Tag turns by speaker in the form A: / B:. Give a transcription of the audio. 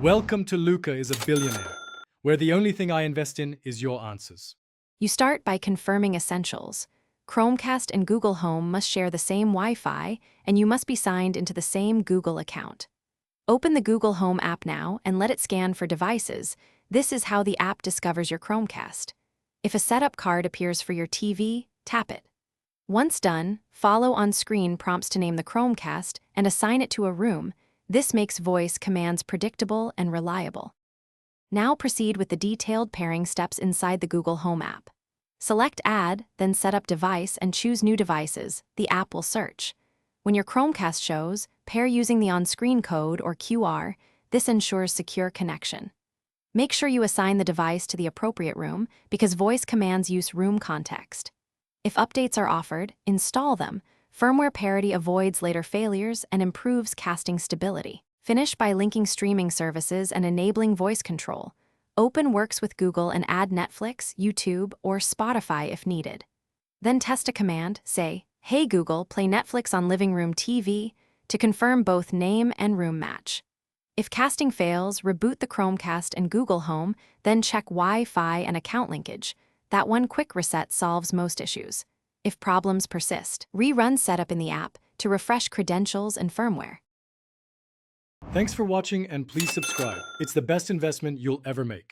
A: Welcome to Luca is a Billionaire, where the only thing I invest in is your answers.
B: You start by confirming essentials. Chromecast and Google Home must share the same Wi-Fi, and you must be signed into the same Google account. Open the Google Home app now and let it scan for devices. This is how the app discovers your Chromecast. If a setup card appears for your TV, tap it. Once done, follow on-screen prompts to name the Chromecast and assign it to a room. This makes voice commands predictable and reliable. Now proceed with the detailed pairing steps inside the Google Home app. Select Add, then set up device and choose New Devices. The app will search. When your Chromecast shows, pair using the on-screen code or QR. This ensures secure connection. Make sure you assign the device to the appropriate room because voice commands use room context. If updates are offered, install them. Firmware parity avoids later failures and improves casting stability. Finish by linking streaming services and enabling voice control. Open Works with Google and add Netflix, YouTube, or Spotify if needed. Then test a command, say, "Hey Google, play Netflix on living room TV," to confirm both name and room match. If casting fails, reboot the Chromecast and Google Home, then check Wi-Fi and account linkage. That one quick reset solves most issues. If problems persist, rerun setup in the app to refresh credentials and firmware.
A: Thanks for watching and please subscribe. It's the best investment you'll ever make.